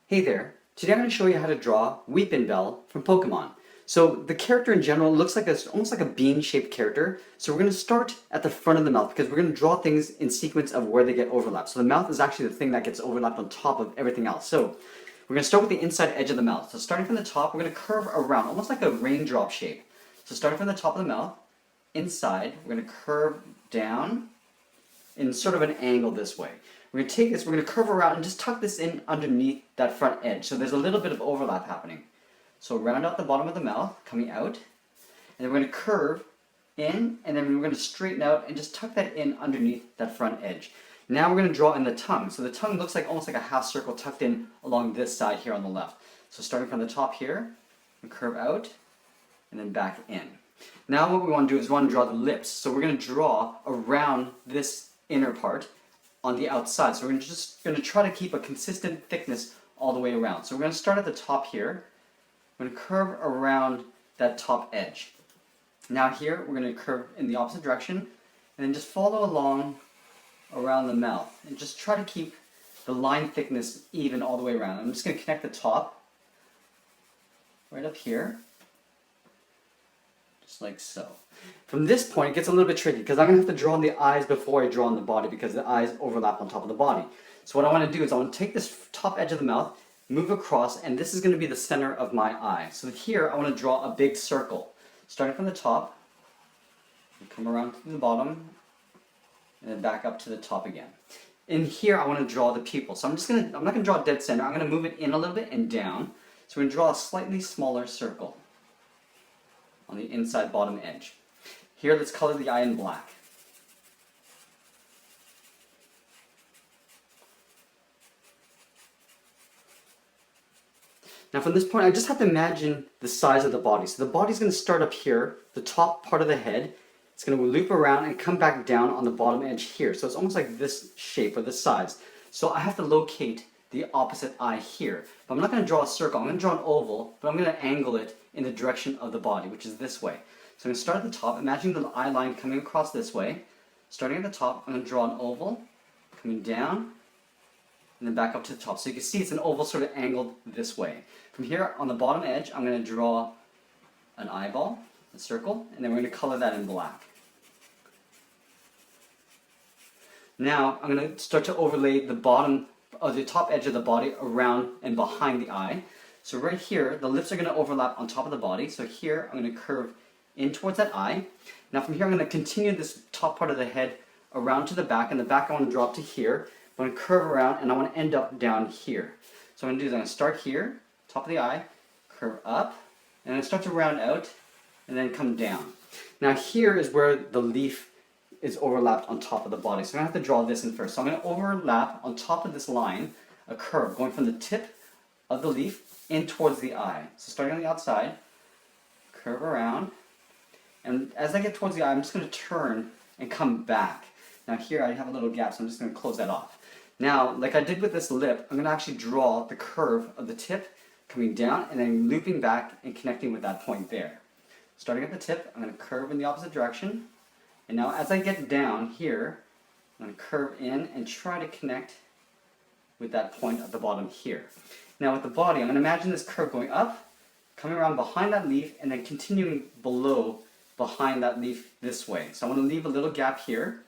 Hey there, today I'm going to show you how to draw Weepinbell from Pokemon. So the character in general looks like almost like a bean-shaped character. So we're going to start at the front of the mouth because we're going to draw things in sequence of where they get overlapped. So the mouth is actually the thing that gets overlapped on top of everything else. So we're going to start with the inside edge of the mouth. So starting from the top, we're going to curve around, almost like a raindrop shape. So starting from the top of the mouth, inside, we're going to curve down in sort of an angle this way. We're going to take this, we're going to curve around and just tuck this in underneath that front edge. So there's a little bit of overlap happening. So round out the bottom of the mouth, coming out, and then we're going to curve in, and then we're going to straighten out and just tuck that in underneath that front edge. Now we're going to draw in the tongue. So the tongue looks like almost like a half circle tucked in along this side here on the left. So starting from the top here, we curve out, and then back in. Now what we want to do is we want to draw the lips. So we're going to draw around this inner part on the outside. So we're just going to try to keep a consistent thickness all the way around. So we're going to start at the top here. We're going to curve around that top edge. Now here we're going to curve in the opposite direction and then just follow along around the mouth and just try to keep the line thickness even all the way around. I'm just going to connect the top right up here, just like so. From this point, it gets a little bit tricky because I'm going to have to draw on the eyes before I draw on the body because the eyes overlap on top of the body. So what I want to do is I want to take this top edge of the mouth, move across, and this is going to be the center of my eye. So here I want to draw a big circle. Starting from the top, come around to the bottom, and then back up to the top again. In here I want to draw the pupil. So I'm not going to draw a dead center, I'm going to move it in a little bit and down. So we're going to draw a slightly smaller circle on the inside bottom edge. Here, let's color the eye in black. Now from this point, I just have to imagine the size of the body. So the body's going to start up here, the top part of the head. It's going to loop around and come back down on the bottom edge here. So it's almost like this shape or this size. So I have to locate the opposite eye here. But I'm not going to draw a circle. I'm going to draw an oval, but I'm going to angle it in the direction of the body, which is this way. So I'm going to start at the top, imagine the eye line coming across this way. Starting at the top, I'm going to draw an oval, coming down, and then back up to the top. So you can see it's an oval sort of angled this way. From here, on the bottom edge, I'm going to draw an eyeball, a circle, and then we're going to color that in black. Now, I'm going to start to overlay the bottom, or the top edge of the body around and behind the eye. So right here, the lips are going to overlap on top of the body. So here, I'm going to curve in towards that eye. Now from here I'm going to continue this top part of the head around to the back, and the back I want to draw up to here. I'm going to curve around and I want to end up down here. So what I'm going to do is I'm going to start here, top of the eye, curve up, and then start to round out and then come down. Now here is where the leaf is overlapped on top of the body. So I'm going to have to draw this in first. So I'm going to overlap on top of this line a curve going from the tip of the leaf in towards the eye. So starting on the outside, curve around. And as I get towards the eye, I'm just going to turn and come back. Now here I have a little gap, so I'm just going to close that off. Now, like I did with this lip, I'm going to actually draw the curve of the tip coming down and then looping back and connecting with that point there. Starting at the tip, I'm going to curve in the opposite direction. And now as I get down here, I'm going to curve in and try to connect with that point at the bottom here. Now with the body, I'm going to imagine this curve going up, coming around behind that leaf, and then continuing below behind that leaf this way. So I want to leave a little gap here.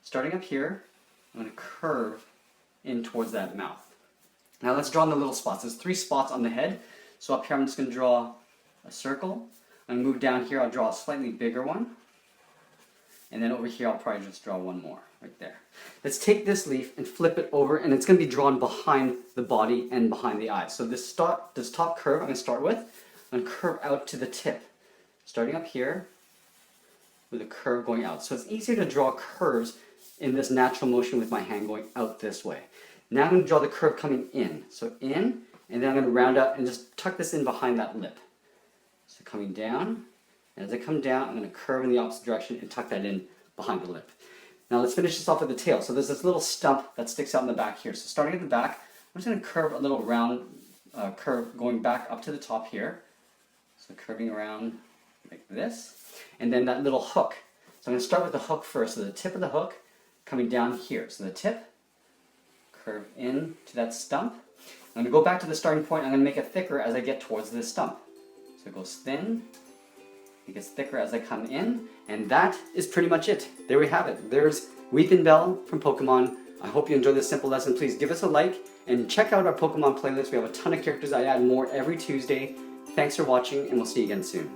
Starting up here, I'm going to curve in towards that mouth. Now let's draw in the little spots. There's 3 spots on the head. So up here I'm just going to draw a circle. I'm going to move down here, I'll draw a slightly bigger one. And then over here I'll probably just draw one more, right there. Let's take this leaf and flip it over, and it's going to be drawn behind the body and behind the eyes. So this top curve I'm going to start with, I'm going to curve out to the tip. Starting up here, with a curve going out. So it's easier to draw curves in this natural motion with my hand going out this way. Now I'm going to draw the curve coming in. So in, and then I'm going to round out and just tuck this in behind that lip. So coming down, and as I come down, I'm going to curve in the opposite direction and tuck that in behind the lip. Now let's finish this off with the tail. So there's this little stump that sticks out in the back here. So starting at the back, I'm just going to curve a little round curve going back up to the top here. So curving around like this. And then that little hook. So I'm going to start with the hook first. So the tip of the hook coming down here. So the tip, curve in to that stump. I'm going to go back to the starting point. I'm going to make it thicker as I get towards this stump. So it goes thin. It gets thicker as I come in. And that is pretty much it. There we have it. There's Weepinbell from Pokemon. I hope you enjoyed this simple lesson. Please give us a like and check out our Pokemon playlist. We have a ton of characters. I add more every Tuesday. Thanks for watching, and we'll see you again soon.